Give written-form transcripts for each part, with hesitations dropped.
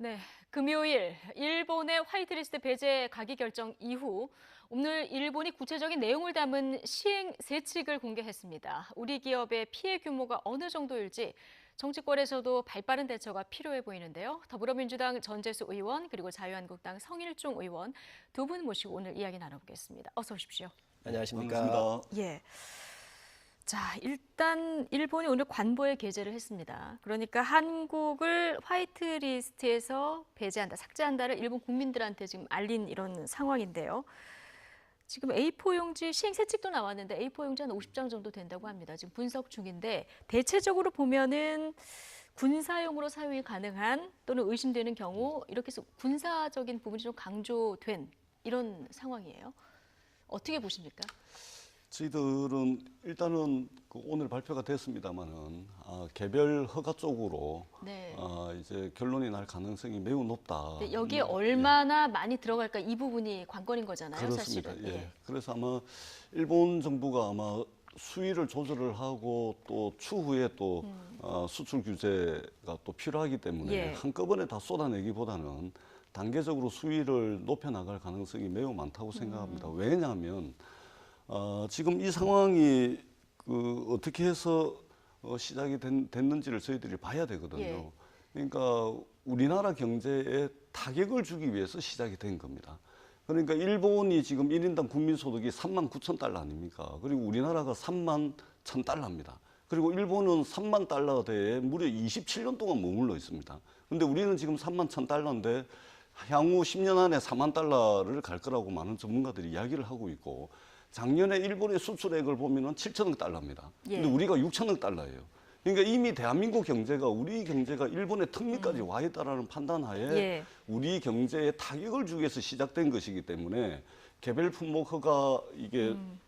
네, 금요일 일본의 화이트리스트 배제 가기 결정 이후 오늘 일본이 구체적인 내용을 담은 시행 세칙을 공개했습니다. 우리 기업의 피해 규모가 어느 정도일지 정치권에서도 발빠른 대처가 필요해 보이는데요. 더불어민주당 전재수 의원 그리고 자유한국당 성일종 의원 두 분 모시고 오늘 이야기 나눠보겠습니다. 어서 오십시오. 안녕하십니까. 반갑습니다. 예. 자, 일단 일본이 오늘 관보에 게재를 했습니다. 그러니까 한국을 화이트리스트에서 배제한다, 삭제한다를 일본 국민들한테 지금 알린 이런 상황인데요. 지금 A4 용지 시행 세칙도 나왔는데 A4 용지 한 50장 정도 된다고 합니다. 지금 분석 중인데 대체적으로 보면은 군사용으로 사용이 가능한 또는 의심되는 경우 이렇게 해서 군사적인 부분이 좀 강조된 이런 상황이에요. 어떻게 보십니까? 저희들은 일단은 오늘 발표가 됐습니다만은 개별 허가 쪽으로 네. 이제 결론이 날 가능성이 매우 높다. 네, 여기에 얼마나 많이 들어갈까 이 부분이 관건인 거잖아요, 그렇습니다. 사실은. 예. 그래서 아마 일본 정부가 아마 수위를 조절을 하고 또 추후에 또 수출 규제가 또 필요하기 때문에 예. 한꺼번에 다 쏟아내기보다는 단계적으로 수위를 높여 나갈 가능성이 매우 많다고 생각합니다. 왜냐하면 지금 이 상황이 어떻게 해서 시작이 됐는지를 저희들이 봐야 되거든요. 예. 그러니까 우리나라 경제에 타격을 주기 위해서 시작이 된 겁니다. 그러니까 일본이 지금 1인당 국민소득이 3만 9천 달러 아닙니까? 그리고 우리나라가 3만 1천 달러입니다. 그리고 일본은 3만 달러대에 무려 27년 동안 머물러 있습니다. 근데 우리는 지금 3만 1천 달러인데 향후 10년 안에 4만 달러를 갈 거라고 많은 전문가들이 이야기를 하고 있고 작년에 일본의 수출액을 보면은 7천억 달러입니다. 예. 근데 우리가 6천억 달러예요. 그러니까 이미 대한민국 경제가 우리 경제가 일본의 턱밑까지 와 있다라는 판단하에 예. 우리 경제에 타격을 주기 위해서 시작된 것이기 때문에 개별 품목 허가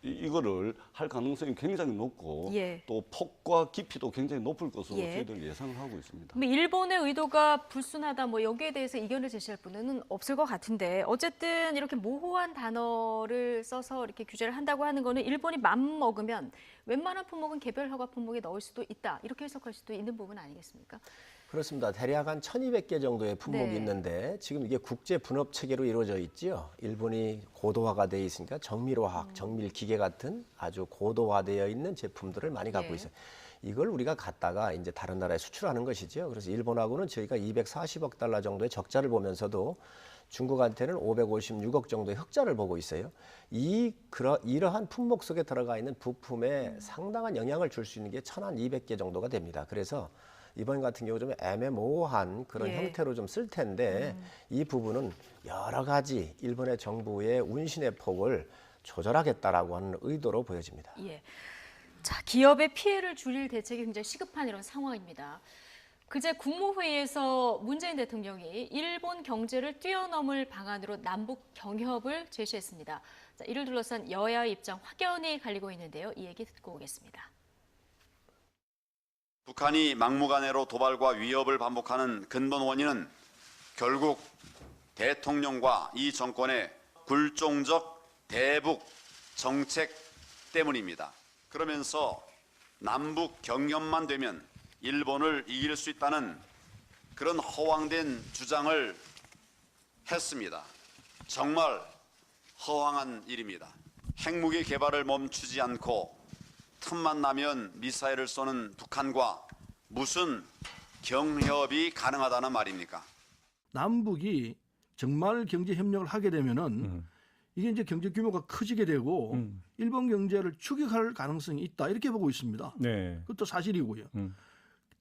이거를 할 가능성이 굉장히 높고 예. 또 폭과 깊이도 굉장히 높을 것으로 예. 저희들 예상을 하고 있습니다. 그럼 일본의 의도가 불순하다, 뭐 여기에 대해서 이견을 제시할 분은 없을 것 같은데 어쨌든 이렇게 모호한 단어를 써서 이렇게 규제를 한다고 하는 거는 일본이 맘 먹으면 웬만한 품목은 개별 허가 품목에 넣을 수도 있다 이렇게 해석할 수도 있는 부분 아니겠습니까? 그렇습니다. 대략 한 1,200개 정도의 품목이 네. 있는데 지금 이게 국제 분업 체계로 이루어져 있지요. 일본이 고도화가 돼 있으니까 정밀화학, 정밀기계 같은 아주 고도화되어 있는 제품들을 많이 갖고 예. 있어요. 이걸 우리가 갖다가 이제 다른 나라에 수출하는 것이죠. 그래서 일본하고는 저희가 240억 달러 정도의 적자를 보면서도 중국한테는 556억 정도의 흑자를 보고 있어요. 이러한 품목 속에 들어가 있는 부품에 상당한 영향을 줄 수 있는 게 1,200개 정도가 됩니다. 그래서 이번 같은 경우 좀 애매모호한 그런 예. 형태로 좀 쓸 텐데 이 부분은 여러 가지 일본의 정부의 운신의 폭을 조절하겠다라고 하는 의도로 보여집니다. 예. 자, 기업의 피해를 줄일 대책이 굉장히 시급한 이런 상황입니다. 그제 국무회의에서 문재인 대통령이 일본 경제를 뛰어넘을 방안으로 남북 경협을 제시했습니다. 자, 이를 둘러싼 여야의 입장 확연히 갈리고 있는데요. 이 얘기 듣고 오겠습니다. 북한이 막무가내로 도발과 위협을 반복하는 근본 원인은 결국 대통령과 이 정권의 굴종적 대북 정책 때문입니다. 그러면서 남북 경협만 되면 일본을 이길 수 있다는 그런 허황된 주장을 했습니다. 정말 허황한 일입니다. 핵무기 개발을 멈추지 않고 틈만 나면 미사일을 쏘는 북한과 무슨 경협이 가능하다는 말입니까? 남북이 정말 경제 협력을 하게 되면은 이게 이제 경제 규모가 커지게 되고 일본 경제를 추격할 가능성이 있다 이렇게 보고 있습니다. 네. 그것도 사실이고요.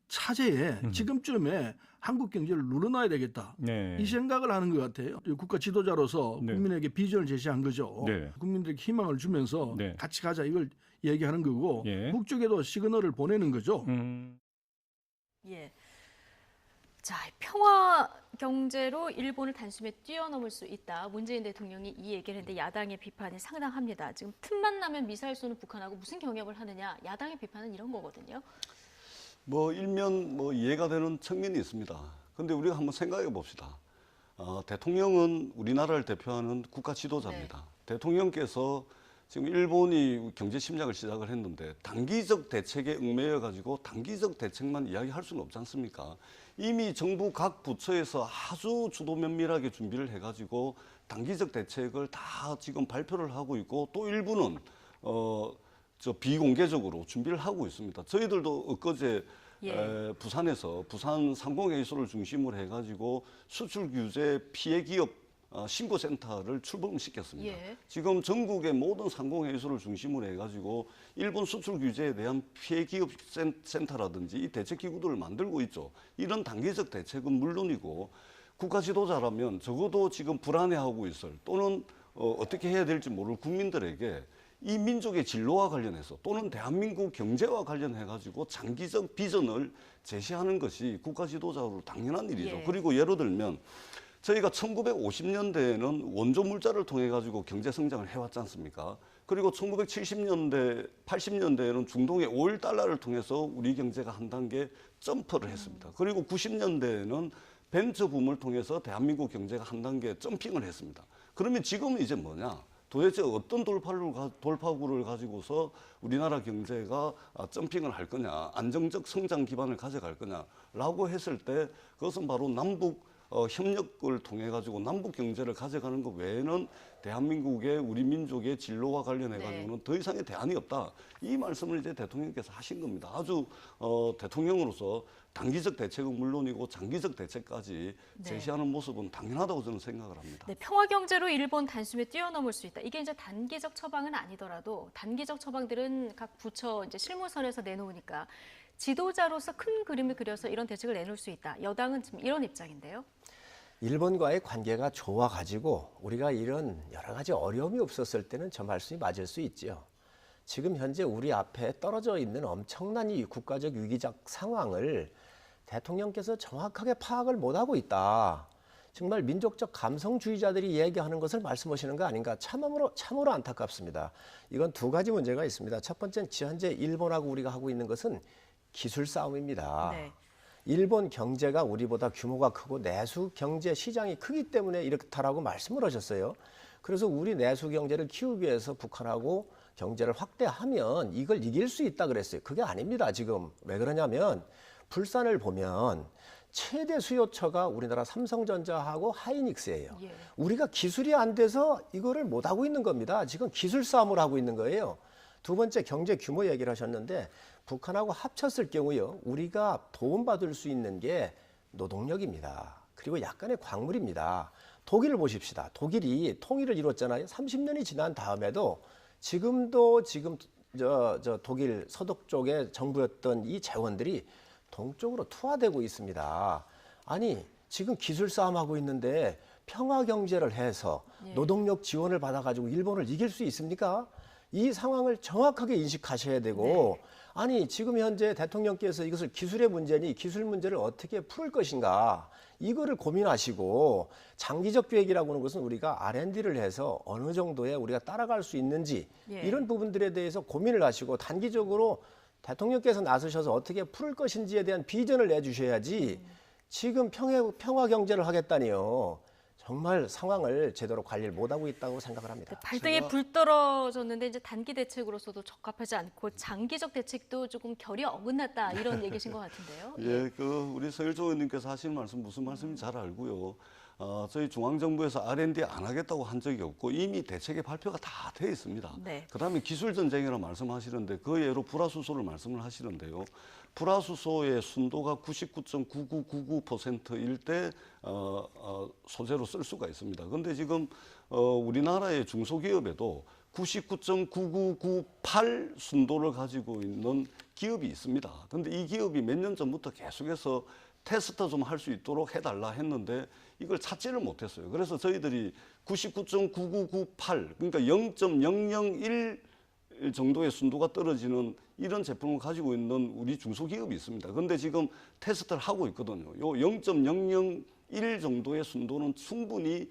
차제에 지금쯤에 한국 경제를 눌러놔야 되겠다. 네. 이 생각을 하는 것 같아요. 국가 지도자로서 네. 국민에게 비전을 제시한 거죠. 네. 국민들에게 희망을 주면서 네. 같이 가자 이걸 얘기하는 거고 예. 북쪽에도 시그널을 보내는 거죠. 예. 자, 평화 경제로 일본을 단숨에 뛰어넘을 수 있다. 문재인 대통령이 이 얘기를 했는데 야당의 비판이 상당합니다. 지금 틈만 나면 미사일 쏘는 북한하고 무슨 경협을 하느냐. 야당의 비판은 이런 거거든요. 일면 이해가 되는 측면이 있습니다. 그런데 우리가 한번 생각해 봅시다. 대통령은 우리나라를 대표하는 국가 지도자입니다. 대통령께서 지금 일본이 경제 침략을 시작을 했는데 단기적 대책에 얽매여 가지고 단기적 대책만 이야기할 수는 없지 않습니까? 이미 정부 각 부처에서 아주 주도 면밀하게 준비를 해가지고 단기적 대책을 다 지금 발표를 하고 있고 또 일부는 비공개적으로 준비를 하고 있습니다. 저희들도 엊그제 부산에서 부산 상공회의소를 중심으로 해가지고 수출 규제 피해 기업 신고센터를 출범시켰습니다. 예. 지금 전국의 모든 상공회의소를 중심으로 해가지고 일본 수출 규제에 대한 피해 기업 센터라든지 이 대책 기구들을 만들고 있죠. 이런 단기적 대책은 물론이고 국가 지도자라면 적어도 지금 불안해하고 있을 또는 어떻게 해야 될지 모를 국민들에게 이 민족의 진로와 관련해서 또는 대한민국 경제와 관련해가지고 장기적 비전을 제시하는 것이 국가 지도자로 당연한 일이죠. 예. 그리고 예를 들면 저희가 1950년대에는 원조 물자를 통해 가지고 경제 성장을 해왔지 않습니까? 그리고 1970년대, 80년대에는 중동의 오일 달러를 통해서 우리 경제가 한 단계 점프를 했습니다. 그리고 90년대에는 벤처 붐을 통해서 대한민국 경제가 한 단계 점핑을 했습니다. 그러면 지금은 이제 뭐냐? 도대체 어떤 돌파구를 가지고서 우리나라 경제가 점핑을 할 거냐, 안정적 성장 기반을 가져갈 거냐라고 했을 때 그것은 바로 남북 협력을 통해 가지고 남북 경제를 가져가는 것 외에는 대한민국의 우리 민족의 진로와 관련해 가지고는 더 이상의 대안이 없다. 이 말씀을 이제 대통령께서 하신 겁니다. 아주 대통령으로서 단기적 대책은 물론이고 장기적 대책까지 제시하는 모습은 당연하다고 저는 생각을 합니다. 네, 평화 경제로 일본 단숨에 뛰어넘을 수 있다. 이게 이제 단기적 처방은 아니더라도 단기적 처방들은 각 부처 이제 실무선에서 내놓으니까 지도자로서 큰 그림을 그려서 이런 대책을 내놓을 수 있다. 여당은 지금 이런 입장인데요. 일본과의 관계가 좋아가지고 우리가 이런 여러 가지 어려움이 없었을 때는 저 말씀이 맞을 수 있지요. 지금 현재 우리 앞에 떨어져 있는 엄청난 이 국가적 위기적 상황을 대통령께서 정확하게 파악을 못하고 있다. 정말 민족적 감성주의자들이 얘기하는 것을 말씀하시는 거 아닌가 참으로 안타깝습니다. 이건 두 가지 문제가 있습니다. 첫 번째는 현재 일본하고 우리가 하고 있는 것은 기술 싸움입니다. 네. 일본 경제가 우리보다 규모가 크고 내수 경제 시장이 크기 때문에 이렇다라고 말씀을 하셨어요. 그래서 우리 내수 경제를 키우기 위해서 북한하고 경제를 확대하면 이걸 이길 수 있다 그랬어요. 그게 아닙니다. 지금 왜 그러냐면 불산을 보면 최대 수요처가 우리나라 삼성전자하고 하이닉스예요. 예. 우리가 기술이 안 돼서 이거를 못 하고 있는 겁니다. 지금 기술 싸움을 하고 있는 거예요. 두 번째 경제 규모 얘기를 하셨는데 북한하고 합쳤을 경우요. 우리가 도움받을 수 있는 게 노동력입니다. 그리고 약간의 광물입니다. 독일을 보십시다. 독일이 통일을 이뤘잖아요. 30년이 지난 다음에도 지금 독일 서독 쪽의 정부였던 이 재원들이 동쪽으로 투하되고 있습니다. 아니 지금 기술 싸움하고 있는데 평화 경제를 해서 노동력 지원을 받아가지고 일본을 이길 수 있습니까? 이 상황을 정확하게 인식하셔야 되고 아니 지금 현재 대통령께서 이것을 기술의 문제니 기술 문제를 어떻게 풀 것인가 이거를 고민하시고 장기적 계획이라고 하는 것은 우리가 R&D를 해서 어느 정도에 우리가 따라갈 수 있는지 이런 부분들에 대해서 고민을 하시고 단기적으로 대통령께서 나서셔서 어떻게 풀 것인지에 대한 비전을 내주셔야지 지금 평화 경제를 하겠다니요. 정말 상황을 제대로 관리를 못하고 있다고 생각을 합니다. 발등에 불 떨어졌는데 이제 단기 대책으로서도 적합하지 않고 장기적 대책도 조금 결이 어긋났다 이런 얘기신 것 같은데요. 예, 우리 서일종 의원님께서 하신 말씀 무슨 말씀인지 잘 알고요. 저희 중앙정부에서 R&D 안 하겠다고 한 적이 없고 이미 대책의 발표가 다 돼 있습니다. 네. 그다음에 기술 전쟁이라고 말씀하시는데 그 예로 불화수소를 말씀을 하시는데요. 불화수소의 순도가 99.9999%일 때 소재로 쓸 수가 있습니다. 그런데 지금 우리나라의 중소기업에도 99.9998 순도를 가지고 있는 기업이 있습니다. 그런데 이 기업이 몇 년 전부터 계속해서 테스트 좀 할 수 있도록 해달라 했는데 이걸 찾지를 못했어요. 그래서 저희들이 99.9998 그러니까 0.001 정도의 순도가 떨어지는 이런 제품을 가지고 있는 우리 중소기업이 있습니다. 그런데 지금 테스트를 하고 있거든요. 요 0.001 정도의 순도는 충분히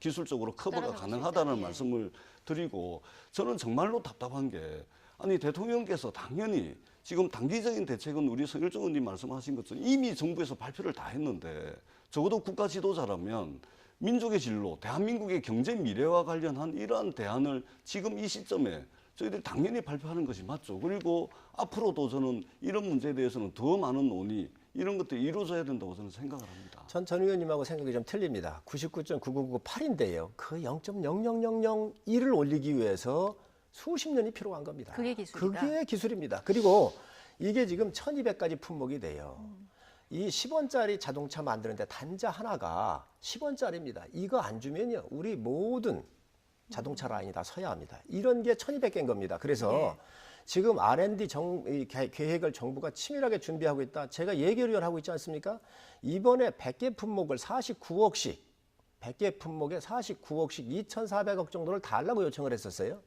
기술적으로 커버가 가능하다는 말씀을 드리고 저는 정말로 답답한 게 아니 대통령께서 당연히 지금 단기적인 대책은 우리 서일종 의원님 말씀하신 것처럼 이미 정부에서 발표를 다 했는데 적어도 국가 지도자라면 민족의 진로, 대한민국의 경제 미래와 관련한 이러한 대안을 지금 이 시점에 저희들이 당연히 발표하는 것이 맞죠. 그리고 앞으로도 저는 이런 문제에 대해서는 더 많은 논의, 이런 것들이 이루어져야 된다고 저는 생각을 합니다. 전 의원님하고 생각이 좀 틀립니다. 99.9998인데요. 그 0.00001을 올리기 위해서 수십 년이 필요한 겁니다. 그게 기술이다. 그게 기술입니다. 그리고 이게 지금 1200가지 품목이 돼요. 이 10원짜리 자동차 만드는데 단자 하나가 10원짜리입니다. 이거 안 주면요. 우리 모든 자동차 라인이 다 서야 합니다. 이런 게 1200개인 겁니다. 그래서 지금 R&D 계획을 정부가 치밀하게 준비하고 있다. 제가 예결위원 하고 있지 않습니까? 이번에 100개 품목을 49억씩, 100개 품목에 49억씩 2,400억 정도를 달라고 요청을 했었어요.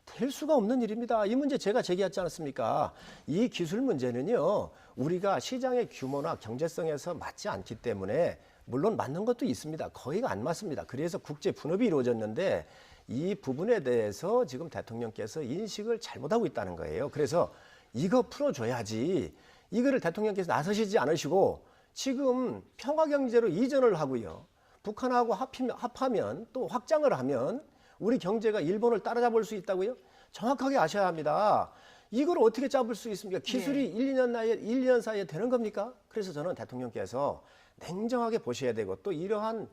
될 수가 없는 일입니다. 이 문제 제가 제기했지 않았습니까? 이 기술 문제는요, 우리가 시장의 규모나 경제성에서 맞지 않기 때문에 물론 맞는 것도 있습니다. 거의가 안 맞습니다. 그래서 국제 분업이 이루어졌는데 이 부분에 대해서 지금 대통령께서 인식을 잘못하고 있다는 거예요. 그래서 이거 풀어줘야지. 이거를 대통령께서 나서시지 않으시고 지금 평화경제로 이전을 하고요. 북한하고 합하면 또 확장을 하면 우리 경제가 일본을 따라잡을 수 있다고요? 정확하게 아셔야 합니다. 이걸 어떻게 잡을 수 있습니까? 기술이 1, 2년 사이에 되는 겁니까? 그래서 저는 대통령께서 냉정하게 보셔야 되고 또 이러한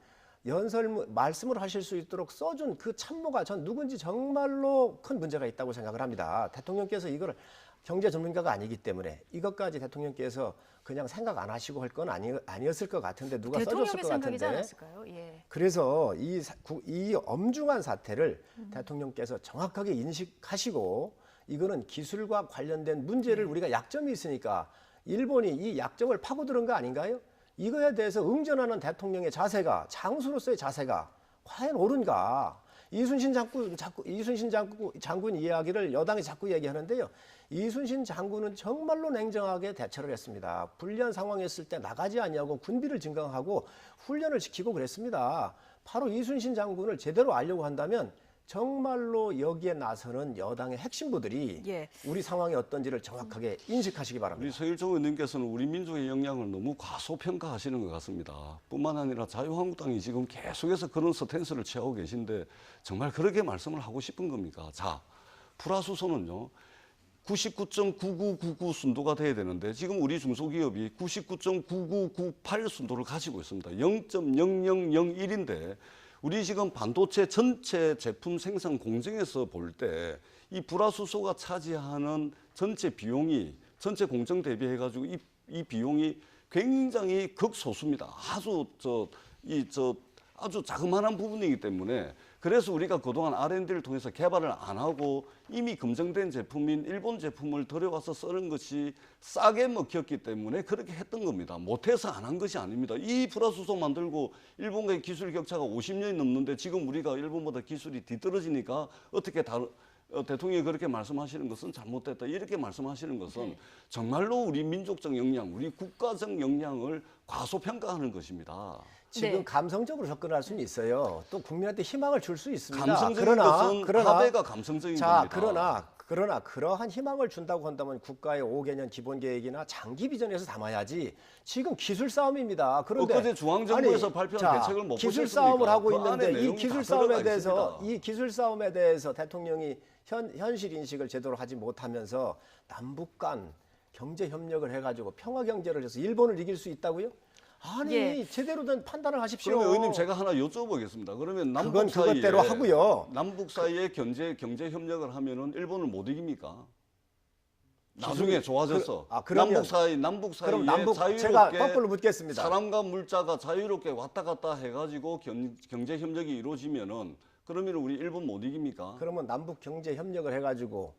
말씀을 하실 수 있도록 써준 그 참모가 전 누군지 정말로 큰 문제가 있다고 생각을 합니다. 대통령께서 이걸 경제 전문가가 아니기 때문에 이것까지 대통령께서 그냥 생각 안 하시고 할 건 아니었을 것 같은데 누가 써줬을 것 생각이지 같은데. 않았을까요? 예. 그래서 이 엄중한 사태를 대통령께서 정확하게 인식하시고 이거는 기술과 관련된 문제를 우리가 약점이 있으니까 일본이 이 약점을 파고드는 거 아닌가요? 이거에 대해서 응전하는 대통령의 자세가 장수로서의 자세가 과연 옳은가? 이순신 장군 이야기를 여당이 자꾸 얘기하는데요. 이순신 장군은 정말로 냉정하게 대처를 했습니다. 불리한 상황이었을 때 나가지 아니하고 군비를 증강하고 훈련을 시키고 그랬습니다. 바로 이순신 장군을 제대로 알려고 한다면 정말로 여기에 나서는 여당의 핵심부들이 우리 상황이 어떤지를 정확하게 인식하시기 바랍니다. 우리 서일종 의원님께서는 우리 민족의 역량을 너무 과소평가하시는 것 같습니다. 뿐만 아니라 자유한국당이 지금 계속해서 그런 스탠스를 취하고 계신데 정말 그렇게 말씀을 하고 싶은 겁니까? 자, 불화수소는요. 99.9999 순도가 돼야 되는데 지금 우리 중소기업이 99.9998 순도를 가지고 있습니다. 0.0001인데 우리 지금 반도체 전체 제품 생산 공정에서 볼 때 이 불화수소가 차지하는 전체 비용이 전체 공정 대비해가지고 이 비용이 굉장히 극소수입니다. 아주 자그마한 부분이기 때문에 그래서 우리가 그동안 R&D를 통해서 개발을 안 하고 이미 검증된 제품인 일본 제품을 들여와서 쓰는 것이 싸게 먹혔기 때문에 그렇게 했던 겁니다. 못해서 안 한 것이 아닙니다. 이 불화수소 만들고 일본과의 기술 격차가 50년이 넘는데 지금 우리가 일본보다 기술이 뒤떨어지니까 어떻게 대통령이 그렇게 말씀하시는 것은 잘못됐다. 이렇게 말씀하시는 것은 정말로 우리 민족적 역량, 우리 국가적 역량을 과소평가하는 것입니다. 지금 감성적으로 접근할 수는 있어요. 또 국민한테 희망을 줄 수 있습니다. 감성적인 것은 합의가 감성적인 겁니다. 그러나 그러한 희망을 준다고 한다면 국가의 5개년 기본 계획이나 장기 비전에서 담아야지. 지금 기술 싸움입니다. 그런데 엊그제 중앙정부에서 발표한 대책을 못 기술 보셨습니까? 싸움을 하고 그 안에 있는데 이 내용이 기술 다 싸움에 들어가 대해서 있습니다. 이 기술 싸움에 대해서 대통령이 현실 인식을 제대로 하지 못하면서 남북 간 경제 협력을 해가지고 평화 경제를 해서 일본을 이길 수 있다고요? 아니 제대로 된 판단을 하십시오. 그러면 의원님 제가 하나 여쭤보겠습니다. 그러면 그건 그것대로 하고요. 남북 사이에 경제 협력을 하면은 일본을 못 이깁니까? 나중에 좋아져서 남북 사이에 자유롭게 제가 거꾸로 묻겠습니다. 사람과 물자가 자유롭게 왔다 갔다 해가지고 경제 협력이 이루어지면은 그러면 우리 일본 못 이깁니까? 그러면 남북 경제 협력을 해가지고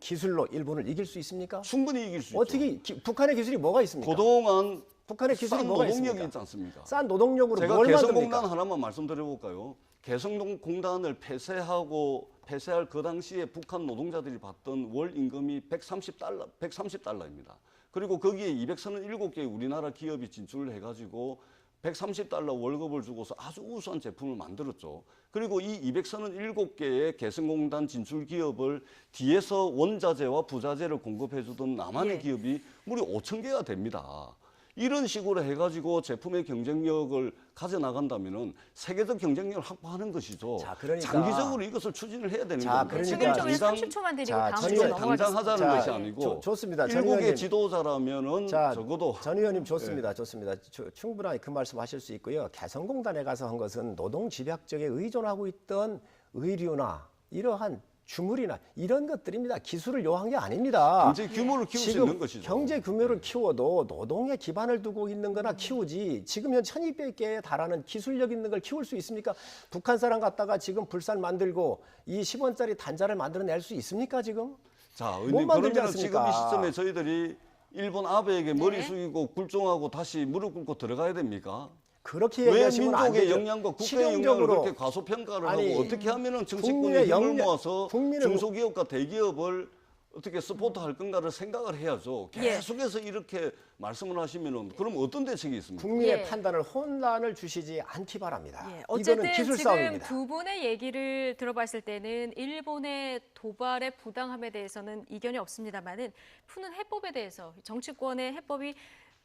기술로 일본을 이길 수 있습니까? 충분히 이길 수 있죠. 어떻게 북한의 기술이 뭐가 있습니까? 그동안 북한의 기술이 싼 뭐가 노동력이 있습니까? 있지 않습니까? 싼 노동력으로 제가 뭘 개성공단 만듭니까? 하나만 말씀드려볼까요? 개성공단을 폐쇄할 그 당시에 북한 노동자들이 받던 월 임금이 130달러입니다. 그리고 거기에 237개 우리나라 기업이 진출을 해가지고 130달러 월급을 주고서 아주 우수한 제품을 만들었죠. 그리고 이 237개의 개성공단 진출 기업을 뒤에서 원자재와 부자재를 공급해주던 남한의 기업이 무려 5,000개가 됩니다. 이런 식으로 해가지고 제품의 경쟁력을 가져 나간다면은 세계적 경쟁력을 확보하는 것이죠. 자, 그러니까- 장기적으로 이것을 추진을 해야 되는 자, 겁니다. 그러니까 최근적으로 당장 30초만 드리고 자, 다음 전 주로 의원 넘어가겠습니다. 당장 하자는 자, 것이 아니고 좋습니다. 전 일국의 의원님. 지도자라면은 자, 적어도 전 의원님 좋습니다. 좋습니다. 충분하게 그 말씀하실 수 있고요. 개성공단에 가서 한 것은 노동 집약적에 의존하고 있던 의류나 이러한 주물이나 이런 것들입니다. 기술을 요한 게 아닙니다. 경제 규모를 키울 수 지금 있는 것이죠. 경제 규모를 키워도 노동에 기반을 두고 있는 거나 키우지 지금 현 1200개에 달하는 기술력 있는 걸 키울 수 있습니까? 북한 사람 갖다가 지금 불살 만들고 이 10원짜리 단자를 만들어낼 수 있습니까 지금? 자, 못 의원님 만들지 그러면 지금 않습니까? 이 시점에 저희들이 일본 아베에게 머리 네. 숙이고 굴종하고 다시 무릎 꿇고 들어가야 됩니까? 그렇게 왜 얘기하시면 안 민족의 되죠. 영향과 국가의 영향을 실용적으로 그렇게 과소평가를 아니, 하고 어떻게 하면은 정치권의 국민의 힘을 영향- 모아서 국민의 중소기업과 대기업을 어떻게 서포트할 건가를 생각을 해야죠. 예. 계속해서 이렇게 말씀을 하시면은 그럼 어떤 대책이 있습니까? 국민의 예. 판단을 혼란을 주시지 않기 바랍니다. 예, 이거는 어쨌든 기술 지금 싸움입니다. 두 분의 얘기를 들어봤을 때는 일본의 도발의 부당함에 대해서는 이견이 없습니다만은 푸는 해법에 대해서 정치권의 해법이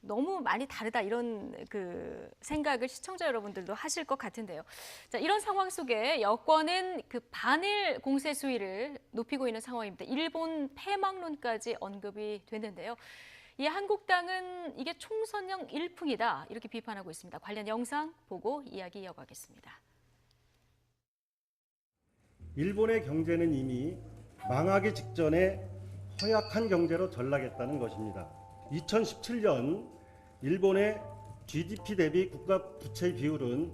너무 많이 다르다 이런 그 생각을 시청자 여러분들도 하실 것 같은데요. 자, 이런 상황 속에 여권은 그 반일 공세 수위를 높이고 있는 상황입니다. 일본 패망론까지 언급이 됐는데요. 이 한국당은 이게 총선형 일풍이다 이렇게 비판하고 있습니다. 관련 영상 보고 이야기 이어가겠습니다. 일본의 경제는 이미 망하기 직전에 허약한 경제로 전락했다는 것입니다. 2017년 일본의 GDP 대비 국가 부채 비율은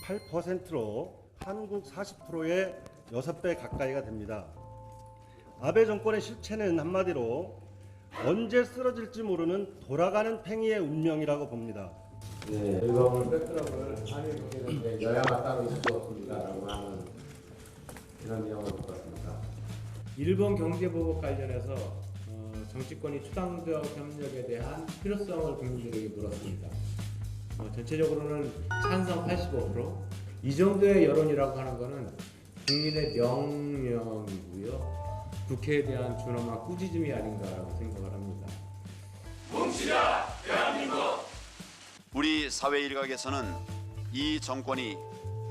238%로 한국 40%의 6배 가까이가 됩니다. 아베 정권의 실체는 한마디로 언제 쓰러질지 모르는 돌아가는 팽이의 운명이라고 봅니다. 네, 저희가 오늘 백드랍을 한일국회의원에 여야가 따로 있을 수 없습니다라고 하는 이런 내용을 받았습니다. 일본 경제보복 관련해서 정치권이 추당적 협력에 대한 필요성을 국민들에게 물었습니다. 전체적으로는 찬성 85%, 이 정도의 여론이라고 하는 것은 국민의 명령이고요. 국회에 대한 준엄한 꾸짖음이 아닌가라고 생각을 합니다. 우리 사회 일각에서는 이 정권이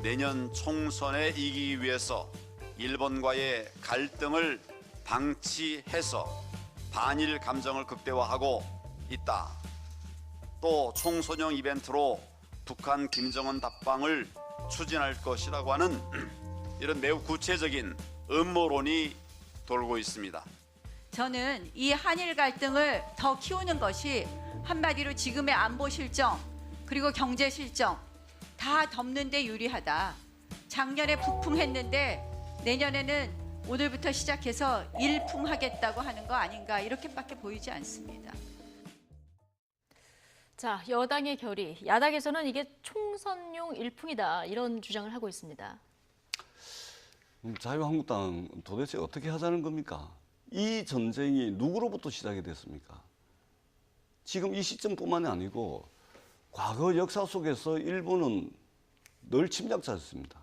내년 총선에 이기기 위해서 일본과의 갈등을 방치해서 반일 감정을 극대화하고 있다. 또 총선용 이벤트로 북한 김정은 답방을 추진할 것이라고 하는 이런 매우 구체적인 음모론이 돌고 있습니다. 저는 이 한일 갈등을 더 키우는 것이 한마디로 지금의 안보 실정 그리고 경제 실정 다 덮는 데 유리하다. 작년에 북풍했는데 내년에는 오늘부터 시작해서 일풍하겠다고 하는 거 아닌가 이렇게밖에 보이지 않습니다. 자, 여당의 결의, 야당에서는 이게 총선용 일풍이다 이런 주장을 하고 있습니다. 자유한국당 도대체 어떻게 하자는 겁니까? 이 전쟁이 누구로부터 시작이 됐습니까? 지금 이 시점뿐만이 아니고 과거 역사 속에서 일본은 늘 침략자였습니다.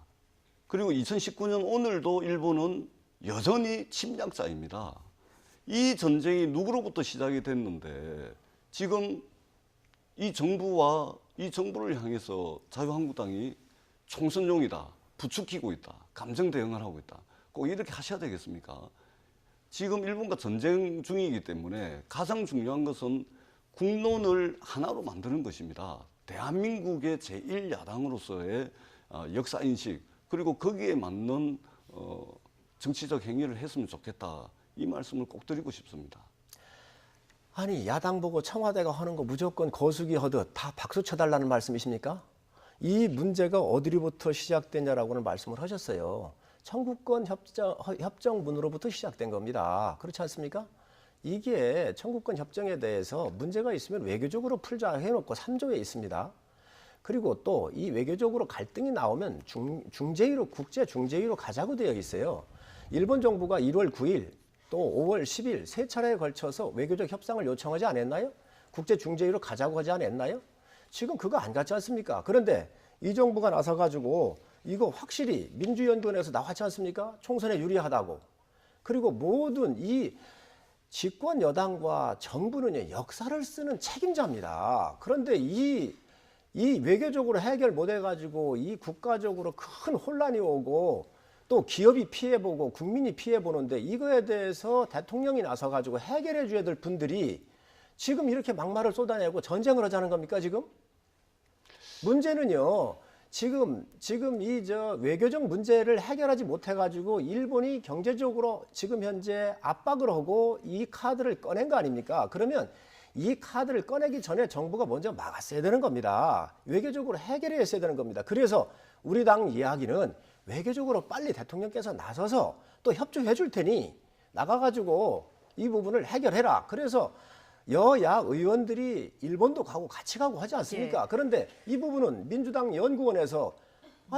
그리고 2019년 오늘도 일본은 여전히 침략자입니다. 이 전쟁이 누구로부터 시작이 됐는데 지금 이 정부와 이 정부를 향해서 자유한국당이 총선용이다, 부추기고 있다, 감정 대응을 하고 있다. 꼭 이렇게 하셔야 되겠습니까? 지금 일본과 전쟁 중이기 때문에 가장 중요한 것은 국론을 하나로 만드는 것입니다. 대한민국의 제1야당으로서의 역사인식 그리고 거기에 맞는 정치적 행위를 했으면 좋겠다. 이 말씀을 꼭 드리고 싶습니다. 아니 야당 보고 청와대가 하는 거 무조건 거수기 하듯 다 박수 쳐달라는 말씀이십니까? 이 문제가 어디로부터 시작되냐라고는 말씀을 하셨어요. 청구권 협정문으로부터 시작된 겁니다. 그렇지 않습니까? 이게 청구권 협정에 대해서 문제가 있으면 외교적으로 풀자 해놓고 3조에 있습니다. 그리고 또 이 외교적으로 갈등이 나오면 중재위로 국제 중재위로 가자고 되어 있어요. 일본 정부가 1월 9일 또 5월 10일 세 차례에 걸쳐서 외교적 협상을 요청하지 않았나요? 국제 중재위로 가자고 하지 않았나요? 지금 그거 안 갔지 않습니까? 그런데 이 정부가 나서가지고 이거 확실히 민주연구원에서 나왔지 않습니까? 총선에 유리하다고. 그리고 모든 이 집권 여당과 정부는 역사를 쓰는 책임자입니다. 그런데 이 이 외교적으로 해결 못 해가지고 이 국가적으로 큰 혼란이 오고 또 기업이 피해보고 국민이 피해보는데 이거에 대해서 대통령이 나서가지고 해결해 줘야 될 분들이 지금 이렇게 막말을 쏟아내고 전쟁을 하자는 겁니까 지금? 문제는요. 지금 이 외교적 문제를 해결하지 못해가지고 일본이 경제적으로 지금 현재 압박을 하고 이 카드를 꺼낸 거 아닙니까? 그러면 이 카드를 꺼내기 전에 정부가 먼저 막았어야 되는 겁니다. 외교적으로 해결했어야 되는 겁니다. 그래서 우리 당 이야기는 외교적으로 빨리 대통령께서 나서서 또 협조해 줄 테니 나가가지고 이 부분을 해결해라. 그래서 여야 의원들이 일본도 가고 같이 가고 하지 않습니까? 예. 그런데 이 부분은 민주당 연구원에서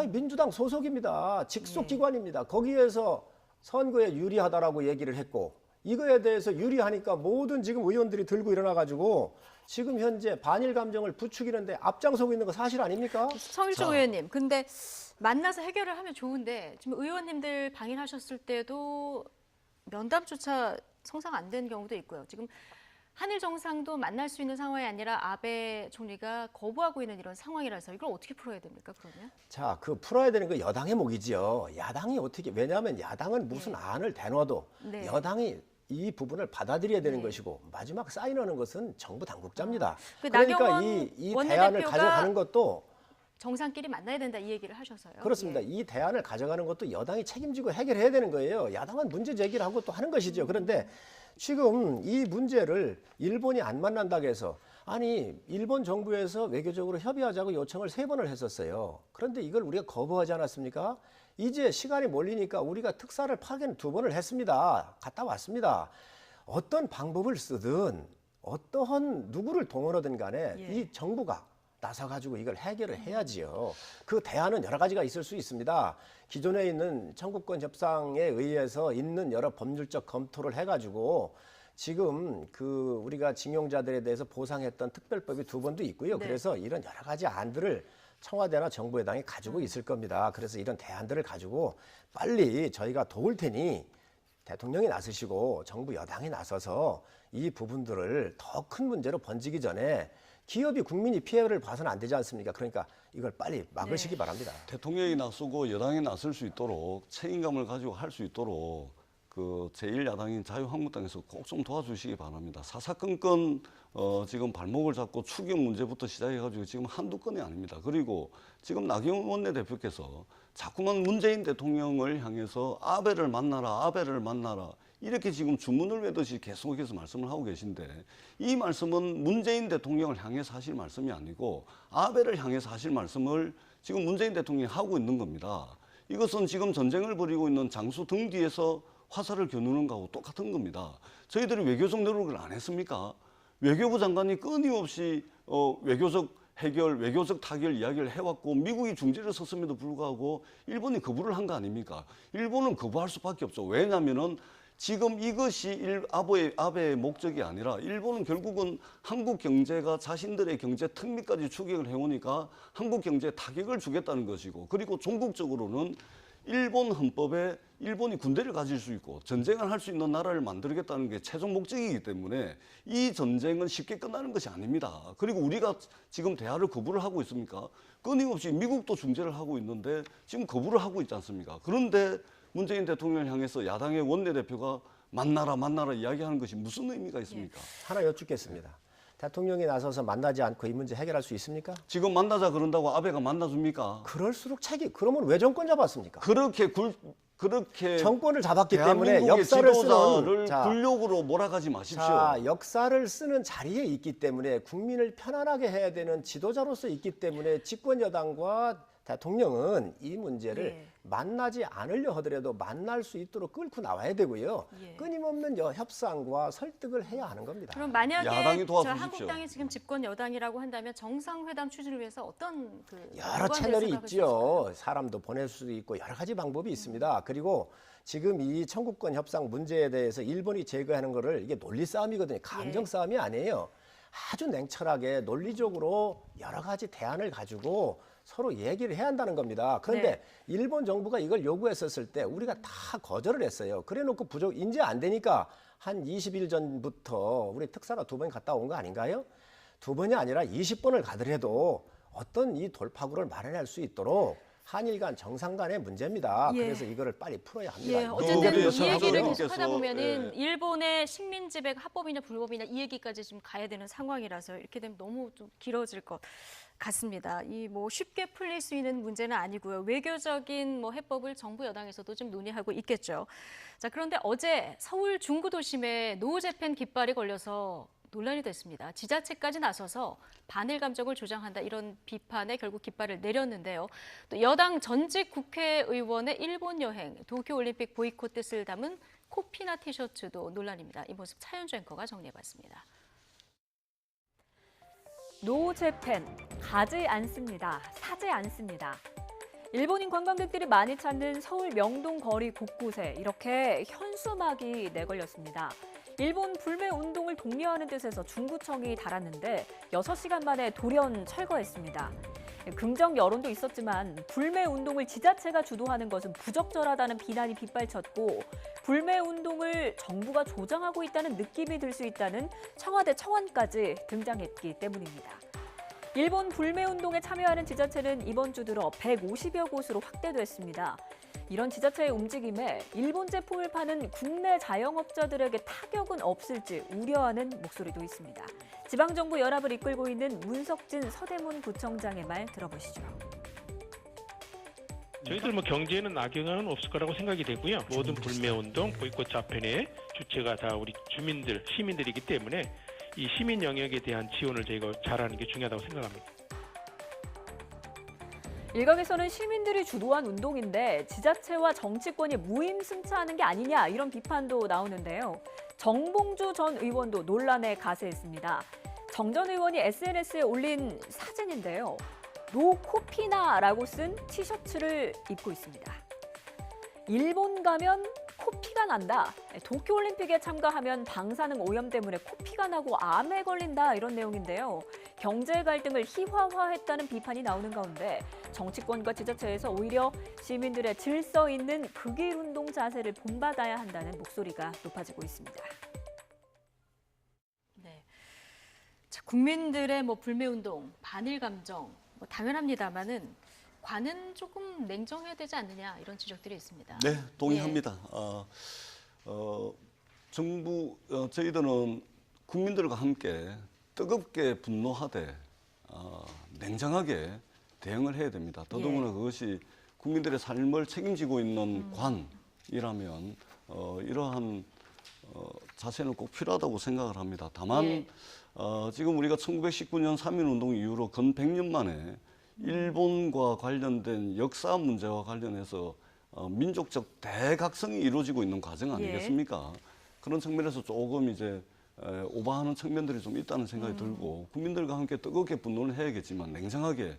민주당 소속입니다. 직속 기관입니다. 거기에서 선거에 유리하다라고 얘기를 했고 이거에 대해서 유리하니까 모든 지금 의원들이 들고 일어나가지고 지금 현재 반일 감정을 부추기는데 앞장서고 있는 거 사실 아닙니까? 성일종 의원님, 근데 만나서 해결을 하면 좋은데 지금 의원님들 방일하셨을 때도 면담조차 성사가 안 된 경우도 있고요. 지금 한일 정상도 만날 수 있는 상황이 아니라 아베 총리가 거부하고 있는 이런 상황이라서 이걸 어떻게 풀어야 됩니까, 그러면? 자, 그 풀어야 되는 거 여당의 몫이지요. 야당이 어떻게, 왜냐하면 야당은 무슨 안을 대놔도 네. 여당이 이 부분을 받아들여야 되는 것이고 마지막 사인하는 것은 정부 당국자입니다. 그 그러니까 나경원 이 원내대표가 대안을 가져가는 것도 정상끼리 만나야 된다 이 얘기를 하셔서요. 그렇습니다. 예. 이 대안을 가져가는 것도 여당이 책임지고 해결해야 되는 거예요. 야당은 문제 제기를 하고 또 하는 것이죠. 그런데 지금 이 문제를 일본이 안 만난다고 해서 아니 일본 정부에서 외교적으로 협의하자고 요청을 3번을 했었어요. 그런데 이걸 우리가 거부하지 않았습니까? 이제 시간이 몰리니까 우리가 특사를 파견 2번을 했습니다. 갔다 왔습니다. 어떤 방법을 쓰든 어떠한 누구를 동원하든 간에 예. 이 정부가 나서가지고 이걸 해결을 해야지요. 그 대안은 여러 가지가 있을 수 있습니다. 기존에 있는 청구권 협상에 의해서 있는 여러 법률적 검토를 해가지고 지금 그 우리가 징용자들에 대해서 보상했던 특별법이 2번도 있고요. 네. 그래서 이런 여러 가지 안들을 청와대나 정부 여당이 가지고 있을 겁니다. 그래서 이런 대안들을 가지고 빨리 저희가 도울 테니 대통령이 나서시고 정부 여당이 나서서 이 부분들을 더 큰 문제로 번지기 전에 기업이 국민이 피해를 봐서는 안 되지 않습니까? 그러니까 이걸 빨리 막으시기 바랍니다. 대통령이 나서고 여당이 나설 수 있도록 책임감을 가지고 할 수 있도록 그 제1야당인 자유한국당에서 꼭 좀 도와주시기 바랍니다. 사사건건 지금 발목을 잡고 추경 문제부터 시작해가지고 지금 한두 건이 아닙니다. 그리고 지금 나경원 원내대표께서 자꾸만 문재인 대통령을 향해서 아베를 만나라 이렇게 지금 주문을 외듯이 계속해서 말씀을 하고 계신데 이 말씀은 문재인 대통령을 향해서 하실 말씀이 아니고 아베를 향해서 하실 말씀을 지금 문재인 대통령이 하고 있는 겁니다. 이것은 지금 전쟁을 벌이고 있는 장수 등 뒤에서 화살을 겨누는 거하고 똑같은 겁니다. 저희들이 외교적 노력을 안 했습니까? 외교부 장관이 끊임없이 외교적 해결, 외교적 타결 이야기를 해왔고 미국이 중재를 섰음에도 불구하고 일본이 거부를 한 거 아닙니까? 일본은 거부할 수밖에 없죠. 왜냐하면은 지금 이것이 아베의 목적이 아니라 일본은 결국은 한국 경제가 자신들의 경제 특미까지 추격을 해오니까 한국 경제에 타격을 주겠다는 것이고 그리고 종국적으로는 일본 헌법에 일본이 군대를 가질 수 있고 전쟁을 할 수 있는 나라를 만들겠다는 게 최종 목적이기 때문에 이 전쟁은 쉽게 끝나는 것이 아닙니다. 그리고 우리가 지금 대화를 거부를 하고 있습니까? 끊임없이 미국도 중재를 하고 있는데 지금 거부를 하고 있지 않습니까? 그런데 문재인 대통령을 향해서 야당의 원내대표가 만나라 이야기하는 것이 무슨 의미가 있습니까? 하나 여쭙겠습니다. 대통령이 나서서 만나지 않고 이 문제 해결할 수 있습니까? 지금 만나자 그런다고 아베가 만나줍니까? 그럴수록 그러면 왜 정권 잡았습니까? 그렇게 정권을 잡았기 때문에 대한민국의 역사를 지도자를 쓰는 굴욕으로 몰아가지 마십시오. 역사를 쓰는 자리에 있기 때문에 국민을 편안하게 해야 되는 지도자로서 있기 때문에 집권 여당과 대통령은 이 문제를 예. 만나지 않으려 하더라도 만날 수 있도록 끌고 나와야 되고요. 예. 끊임없는 협상과 설득을 해야 하는 겁니다. 그럼 만약에 야당이 도와주십시오. 한국당이 지금 집권 여당이라고 한다면 정상회담 추진을 위해서 어떤 여러 채널이 있죠. 사람도 보낼 수도 있고 여러 가지 방법이 있습니다. 그리고 지금 이 청구권 협상 문제에 대해서 일본이 제거하는 거를 이게 논리 싸움이거든요. 감정 싸움이 아니에요. 아주 냉철하게 논리적으로 여러 가지 대안을 가지고 서로 얘기를 해야 한다는 겁니다. 그런데 네. 일본 정부가 이걸 요구했었을 때 우리가 다 거절을 했어요. 그래놓고 인제 안 되니까 한 20일 전부터 우리 특사가 2번 갔다 온 거 아닌가요? 2번이 아니라 20번을 가더라도 어떤 이 돌파구를 마련할 수 있도록 한일 간 정상 간의 문제입니다. 예. 그래서 이거를 빨리 풀어야 합니다. 예, 어쨌든 우리 이 얘기를 여성분께서, 계속 하다 보면은 예. 일본의 식민 지배가 합법이냐 불법이냐 이 얘기까지 지금 가야 되는 상황이라서 이렇게 되면 너무 좀 길어질 것 같습니다. 이 뭐 쉽게 풀릴 수 있는 문제는 아니고요. 외교적인 뭐 해법을 정부 여당에서도 좀 논의하고 있겠죠. 자, 그런데 어제 서울 중구도심에 노재팬 깃발이 걸려서 논란이 됐습니다. 지자체까지 나서서 반일 감정을 조장한다 이런 비판에 결국 깃발을 내렸는데요. 또 여당 전직 국회의원의 일본 여행, 도쿄올림픽 보이콧 뜻을 담은 코피나 티셔츠도 논란입니다. 이 모습 차윤주 앵커가 정리해봤습니다. 노재팬, 가지 않습니다. 사지 않습니다. 일본인 관광객들이 많이 찾는 서울 명동 거리 곳곳에 이렇게 현수막이 내걸렸습니다. 일본 불매 운동을 독려하는 뜻에서 중구청이 달았는데 6시간 만에 돌연 철거했습니다. 긍정 여론도 있었지만 불매 운동을 지자체가 주도하는 것은 부적절하다는 비난이 빗발쳤고 불매 운동을 정부가 조장하고 있다는 느낌이 들 수 있다는 청와대 청원까지 등장했기 때문입니다. 일본 불매 운동에 참여하는 지자체는 이번 주 들어 150여 곳으로 확대됐습니다. 이런 지자체의 움직임에 일본 제품을 파는 국내 자영업자들에게 타격은 없을지 우려하는 목소리도 있습니다. 지방정부 연합을 이끌고 있는 문석진 서대문 구청장의 말 들어보시죠. 저희들 뭐 경제에는 악영향은 없을 거라고 생각이 되고요. 모든 불매운동, 보이콧 자편의 주체가 다 우리 주민들, 시민들이기 때문에 이 시민 영역에 대한 지원을 저희가 잘하는 게 중요하다고 생각합니다. 일각에서는 시민들이 주도한 운동인데 지자체와 정치권이 무임승차하는 게 아니냐 이런 비판도 나오는데요. 정봉주 전 의원도 논란에 가세했습니다. 정 전 의원이 SNS에 올린 사진인데요. 노코피나라고 쓴 티셔츠를 입고 있습니다. 일본 가면 코피가 난다. 도쿄올림픽에 참가하면 방사능 오염 때문에 코피가 나고 암에 걸린다 이런 내용인데요. 경제 갈등을 희화화했다는 비판이 나오는 가운데 정치권과 지자체에서 오히려 시민들의 질서 있는 극일 운동 자세를 본받아야 한다는 목소리가 높아지고 있습니다. 네. 자, 국민들의 뭐 불매 운동, 반일 감정 뭐 당연합니다만은 관은 조금 냉정해야 되지 않느냐 이런 지적들이 있습니다. 네, 동의합니다. 정부 저희들은 국민들과 함께 뜨겁게 분노하되 냉정하게 대응을 해야 됩니다. 더더구나 그것이 국민들의 삶을 책임지고 있는 관이라면 이러한 자세는 꼭 필요하다고 생각을 합니다. 다만 지금 우리가 1919년 3.1운동 이후로 근 100년 만에 일본과 관련된 역사 문제와 관련해서 민족적 대각성이 이루어지고 있는 과정 아니겠습니까? 그런 측면에서 조금 이제 오버하는 측면들이 좀 있다는 생각이 들고 국민들과 함께 뜨겁게 분노를 해야겠지만 냉정하게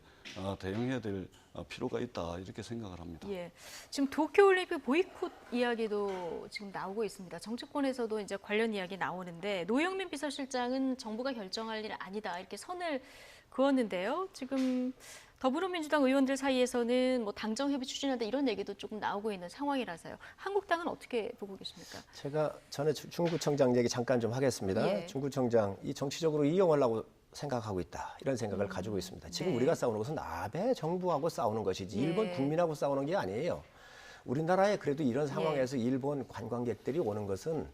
대응해야 될 필요가 있다 이렇게 생각을 합니다. 예, 지금 도쿄올림픽 보이콧 이야기도 지금 나오고 있습니다. 정치권에서도 이제 관련 이야기 나오는데 노영민 비서실장은 정부가 결정할 일 아니다 이렇게 선을 그었는데요. 지금 더불어민주당 의원들 사이에서는 뭐 당정 협의 추진한다 이런 얘기도 조금 나오고 있는 상황이라서요. 한국당은 어떻게 보고 계십니까? 제가 전에 중구청장 얘기 잠깐 좀 하겠습니다. 예. 중구청장 이 정치적으로 이용하려고 생각하고 있다 이런 생각을 가지고 있습니다. 지금 네. 우리가 싸우는 것은 아베 정부하고 싸우는 것이지 예. 일본 국민하고 싸우는 게 아니에요. 우리나라에 그래도 이런 상황에서 일본 관광객들이 오는 것은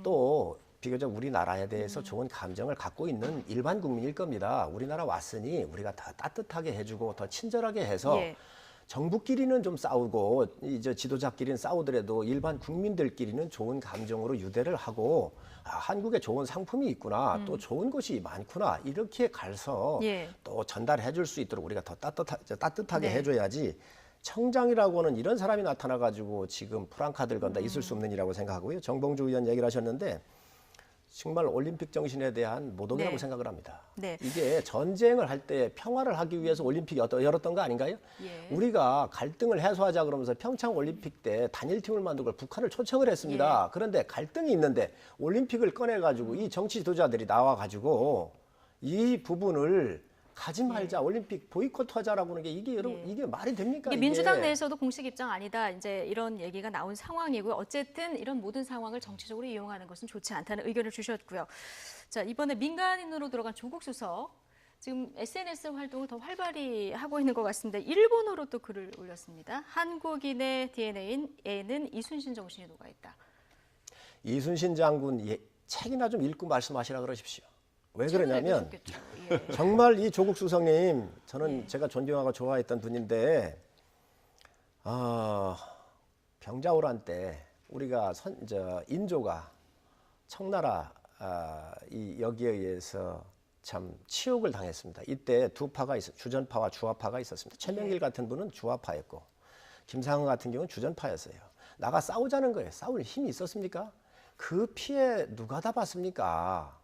또 비교적 우리나라에 대해서 좋은 감정을 갖고 있는 일반 국민일 겁니다. 우리나라 왔으니 우리가 더 따뜻하게 해주고 더 친절하게 해서 예. 정부끼리는 좀 싸우고 이제 지도자끼리는 싸우더라도 일반 국민들끼리는 좋은 감정으로 유대를 하고 한국에 좋은 상품이 있구나 또 좋은 것이 많구나 이렇게 가서 예. 또 전달해 줄 수 있도록 우리가 더 따뜻하게 네. 해줘야지 청장이라고는 이런 사람이 나타나가지고 지금 프랑카들 건다 있을 수 없는 일이라고 생각하고요. 정봉주 의원 얘기를 하셨는데 정말 올림픽 정신에 대한 모독이라고 네. 생각을 합니다. 네. 이게 전쟁을 할 때 평화를 하기 위해서 올림픽이 열었던 거 아닌가요? 예. 우리가 갈등을 해소하자 그러면서 평창 올림픽 때 단일팀을 만들고 북한을 초청을 했습니다. 그런데 갈등이 있는데 올림픽을 꺼내가지고 이 정치 지도자들이 나와가지고 이 부분을 가지 말자, 올림픽 보이콧하자라고 하는 게 이게 여러분 이게 말이 됩니까? 이게 민주당 내에서도 공식 입장 아니다. 이제 이런 얘기가 나온 상황이고요. 어쨌든 이런 모든 상황을 정치적으로 이용하는 것은 좋지 않다는 의견을 주셨고요. 자, 이번에 민간인으로 들어간 조국 수석 지금 SNS 활동을 더 활발히 하고 있는 것 같습니다. 일본어로 또 글을 올렸습니다. 한국인의 DNA에는 이순신 정신이 녹아있다. 이순신 장군 책이나 좀 읽고 말씀하시라 그러십시오. 왜 그러냐면 예. 정말 이 조국 수석님 저는 예. 제가 존경하고 좋아했던 분인데 병자호란 때 우리가 인조가 청나라 여기에 의해서 참 치욕을 당했습니다. 이때 두 파가 주전파와 주화파가 있었습니다. 최명길 같은 분은 주화파였고 김상은 같은 경우는 주전파였어요. 나가 싸우자는 거예요. 싸울 힘이 있었습니까? 그 피해 누가 다 봤습니까?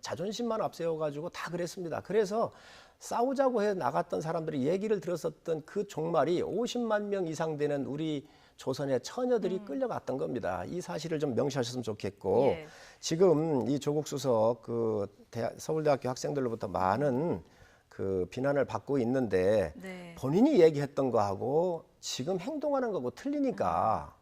자존심만 앞세워가지고 다 그랬습니다. 그래서 싸우자고 해 나갔던 사람들이 얘기를 들었었던 그 종말이 50만 명 이상 되는 우리 조선의 처녀들이 끌려갔던 겁니다. 이 사실을 좀 명시하셨으면 좋겠고 예. 지금 이 조국 수석 서울대학교 학생들로부터 많은 그 비난을 받고 있는데 네. 본인이 얘기했던 거하고 지금 행동하는 거하고 틀리니까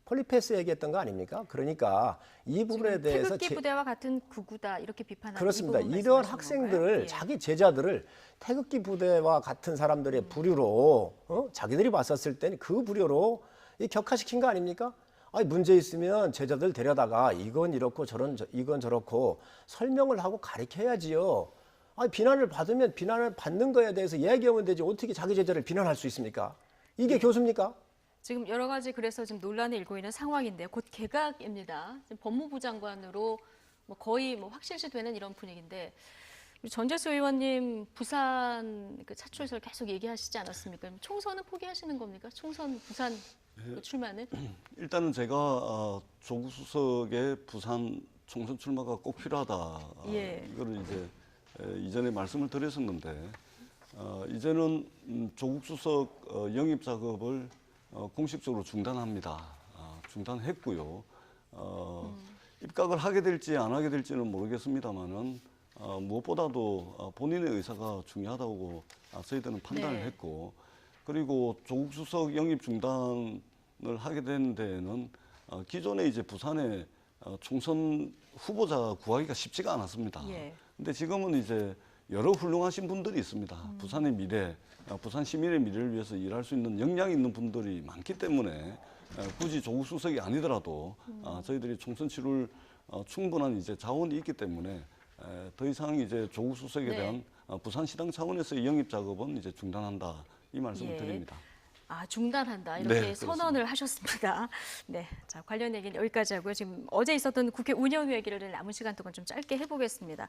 폴리페스 얘기했던 거 아닙니까? 그러니까 이 부분에 대해서 태극기 부대와 같은 극우다 이렇게 비판하는 그렇습니다. 이 부분 이런 말씀하시는 학생들을 건가요? 예. 자기 제자들을 태극기 부대와 같은 사람들의 부류로 자기들이 봤었을 때는 그 부류로 격화시킨 거 아닙니까? 아니 문제 있으면 제자들 데려다가 이건 이렇고 이건 저렇고 설명을 하고 가르쳐야지요. 아니 비난을 받으면 비난을 받는 거에 대해서 얘기하면 되지 어떻게 자기 제자를 비난할 수 있습니까? 이게 교수입니까? 지금 여러 가지 그래서 지금 논란이 일고 있는 상황인데요. 곧 개각입니다. 지금 법무부 장관으로 거의 확실시 되는 이런 분위기인데 전재수 의원님 부산 그 차출설 계속 얘기하시지 않았습니까? 총선은 포기하시는 겁니까? 총선 부산 그 출마는? 일단은 제가 조국 수석의 부산 총선 출마가 꼭 필요하다. 예. 이거는 이제 이전에 말씀을 드렸었는데 이제는 조국 수석 영입 작업을 공식적으로 중단합니다. 중단했고요. 입각을 하게 될지 안 하게 될지는 모르겠습니다만은 무엇보다도 본인의 의사가 중요하다고 저희들은 판단을 네. 했고 그리고 조국 수석 영입 중단을 하게 된 데에는 기존에 이제 부산에 총선 후보자 구하기가 쉽지가 않았습니다. 예. 근데 지금은 이제 여러 훌륭하신 분들이 있습니다. 부산의 미래, 부산 시민의 미래를 위해서 일할 수 있는 역량 있는 분들이 많기 때문에 굳이 조국 수석이 아니더라도 저희들이 총선 치룰 충분한 이제 자원이 있기 때문에 더 이상 이제 조국 수석에 네. 대한 부산시당 차원에서의 영입 작업은 이제 중단한다 이 말씀을 예. 드립니다. 중단한다 이렇게 네, 선언을 하셨습니다. 네, 자 관련 얘기는 여기까지 하고요. 지금 어제 있었던 국회 운영 얘기를 남은 시간 동안 좀 짧게 해보겠습니다.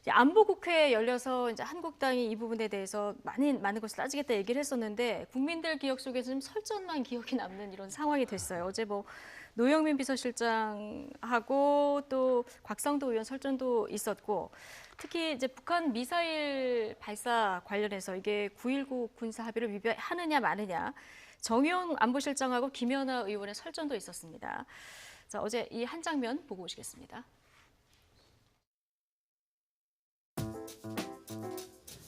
안보국회 열려서 이제 한국당이 이 부분에 대해서 많은 것을 따지겠다 얘기를 했었는데 국민들 기억 속에서 좀 설전만 기억이 남는 이런 상황이 됐어요. 어제 노영민 비서실장하고 또 곽상도 의원 설전도 있었고 특히 이제 북한 미사일 발사 관련해서 이게 9.19 군사 합의를 위배하느냐 마느냐 정의용 안보실장하고 김연아 의원의 설전도 있었습니다. 자, 어제 이 한 장면 보고 오시겠습니다.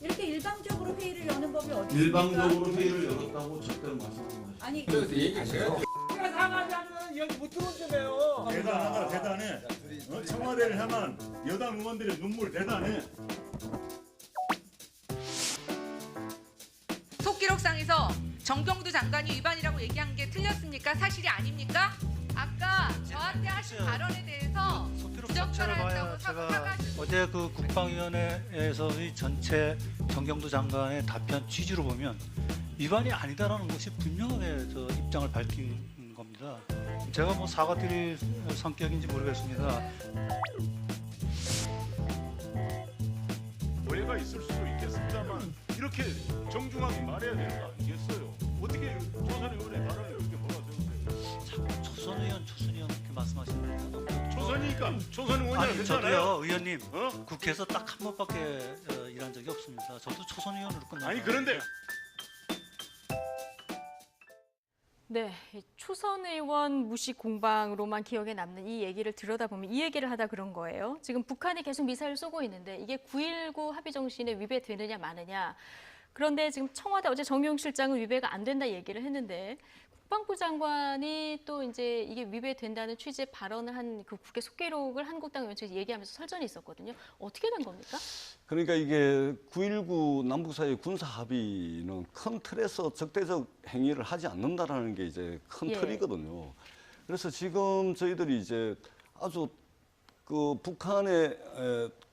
이렇게 일방적으로 회의를 여는 법이 어디 있습니까? 일방적으로 회의를 열었다고 절대로 말씀하지 마시고. 아니 사과하자면 여기 못 들어오잖아요. 대단하다 대단해. 청와대를 향한 여당 의원들의 눈물 대단해. 속기록상에서 정경두 장관이 위반이라고 얘기한 게 틀렸습니까? 사실이 아닙니까? 아까 저한테 하신 발언에 대해서 부적절하다고 제가 사과하셨습니다. 어제 그 국방위원회에서의 전체 정경두 장관의 답변 취지로 보면 위반이 아니다라는 것이 분명하게 저 입장을 밝힌 겁니다. 제가 사과드릴 성격인지 모르겠습니다. 오해가 있을 수도 있겠습니다만 이렇게 정중하게 말해야 되는 거 아니겠어요? 어떻게 조선 의원의 발언을 이렇게 몰아세우세요? 자꾸 초선 의원 그렇게 말씀하시는 거예요. 조선이니까 조선 의원이라 아니 그러잖아요. 저도요 의원님 국회에서 딱 한 번밖에 일한 적이 없습니다. 저도 초선 의원으로 끝났어요. 아니 그런데 네, 초선 의원 무시 공방으로만 기억에 남는 이 얘기를 들여다보면 이 얘기를 하다 그런 거예요. 지금 북한이 계속 미사일 쏘고 있는데 이게 9.19 합의 정신에 위배되느냐 마느냐. 그런데 지금 청와대 어제 정의용 실장은 위배가 안 된다 얘기를 했는데 국방부 장관이 또 이제 이게 위배된다는 취지의 발언을 한 그 국회 속기록을 한국당 의원측이 얘기하면서 설전이 있었거든요. 어떻게 된 겁니까? 그러니까 이게 9.19 남북 사이의 군사 합의는 큰 틀에서 적대적 행위를 하지 않는다라는 게 이제 큰 예. 틀이거든요. 그래서 지금 저희들이 이제 아주 그 북한의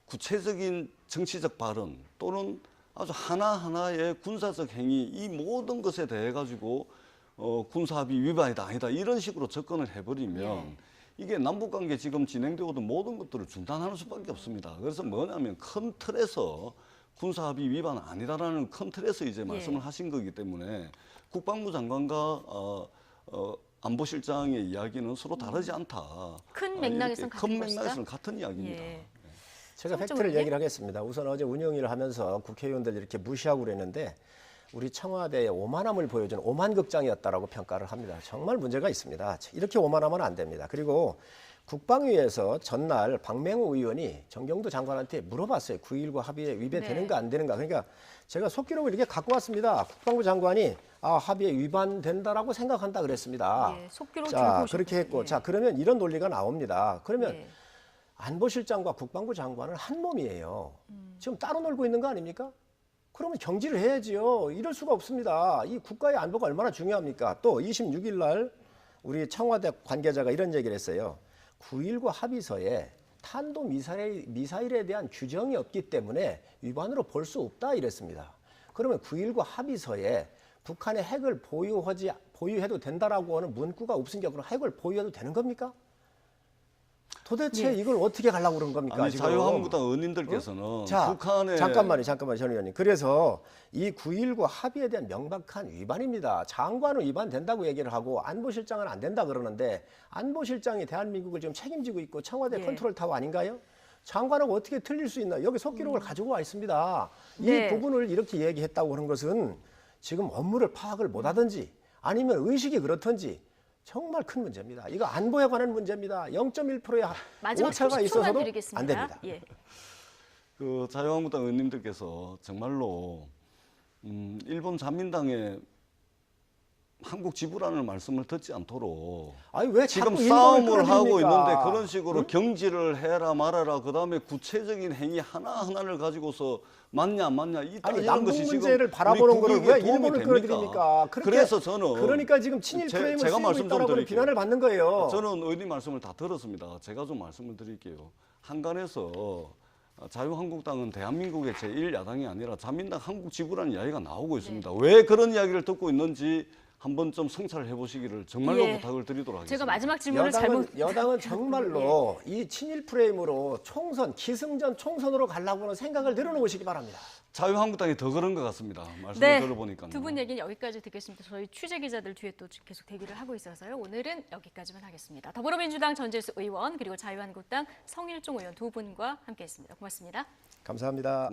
구체적인 정치적 발언 또는 아주 하나하나의 군사적 행위 이 모든 것에 대해 가지고 군사합의 위반이다 아니다 이런 식으로 접근을 해버리면 예. 이게 남북관계 지금 진행되고도 모든 것들을 중단하는 수밖에 없습니다. 그래서 뭐냐면 큰 틀에서 군사합의 위반은 아니다라는 큰 틀에서 이제 말씀을 하신 거기 때문에 국방부 장관과 안보실장의 이야기는 서로 다르지 않다. 큰 맥락에서는 같은 큰 것이다? 맥락에서는 같은 이야기입니다. 예. 제가 성적으로 팩트를 예? 얘기를 하겠습니다. 우선 어제 운영위를 하면서 국회의원들 이렇게 무시하고 그랬는데 우리 청와대의 오만함을 보여준 오만극장이었다라고 평가를 합니다. 정말 문제가 있습니다. 이렇게 오만하면 안 됩니다. 그리고 국방위에서 전날 박맹우 의원이 정경도 장관한테 물어봤어요. 9.19 합의에 위배되는가 안 되는가. 그러니까 제가 속기록을 이렇게 갖고 왔습니다. 국방부 장관이 합의에 위반된다라고 생각한다 그랬습니다. 예, 속기록 자, 들고 그렇게 했고 예. 자, 그러면 이런 논리가 나옵니다. 그러면 예. 안보실장과 국방부 장관은 한 몸이에요. 지금 따로 놀고 있는 거 아닙니까? 그러면 경질을 해야지요. 이럴 수가 없습니다. 이 국가의 안보가 얼마나 중요합니까? 또 26일 날 우리 청와대 관계자가 이런 얘기를 했어요. 9.19 합의서에 탄도미사일에 대한 규정이 없기 때문에 위반으로 볼 수 없다 이랬습니다. 그러면 9.19 합의서에 북한의 핵을 보유해도 된다라고 하는 문구가 없으니까 그럼 핵을 보유해도 되는 겁니까? 도대체 이걸 어떻게 가려고 그런 겁니까? 아니, 지금? 자유한국당 의원님들께서는 자, 북한의 잠깐만요, 전 의원님. 그래서 이 9.19 합의에 대한 명백한 위반입니다. 장관은 위반된다고 얘기를 하고 안보실장은 안 된다 그러는데 안보실장이 대한민국을 지금 책임지고 있고 청와대 컨트롤 타워 아닌가요? 장관하고 어떻게 틀릴 수 있나? 여기 속기록을 가지고 와 있습니다. 이 부분을 이렇게 얘기했다고 하는 것은 지금 업무를 파악을 못하든지 아니면 의식이 그렇든지 정말 큰 문제입니다. 이거 안보에 관한 문제입니다. 0.1%의 오차가 있어서도 안 됩니다. 예. 그 자유한국당 의원님들께서 정말로 일본 자민당의 한국 지부라는 말씀을 듣지 않도록 아니, 왜 지금 자꾸 싸움을 하고 끌어들입니까? 있는데 그런 식으로 경질을 해라 말아라 그다음에 구체적인 행위 하나하나를 가지고서 맞냐 안 맞냐 아니, 이런 남북 것이 문제를 지금 바라보는 거를 국익에 왜 도움이 일본을 됩니까? 끌어들입니까? 그래서 저는 그러니까 지금 친일 프레임을 제가 쓰고 말씀 좀 있다라고 드릴게요. 비난을 받는 거예요. 저는 의원님 말씀을 다 들었습니다. 제가 좀 말씀을 드릴게요. 한간에서 자유한국당은 대한민국의 제1야당이 아니라 자민당 한국 지부라는 이야기가 나오고 있습니다. 왜 그런 이야기를 듣고 있는지 한번 좀 성찰을 해보시기를 정말로 부탁을 드리도록 하겠습니다. 제가 마지막 질문을 여당은 정말로 이 친일 프레임으로 총선, 기승전 총선으로 가려고 하는 생각을 내려놓으시기 바랍니다. 자유한국당이 더 그런 것 같습니다. 말씀을 들어보니까. 두 분 얘기는 여기까지 듣겠습니다. 저희 취재 기자들 뒤에 또 계속 대기를 하고 있어서요. 오늘은 여기까지만 하겠습니다. 더불어민주당 전재수 의원 그리고 자유한국당 성일종 의원 두 분과 함께했습니다. 고맙습니다. 감사합니다.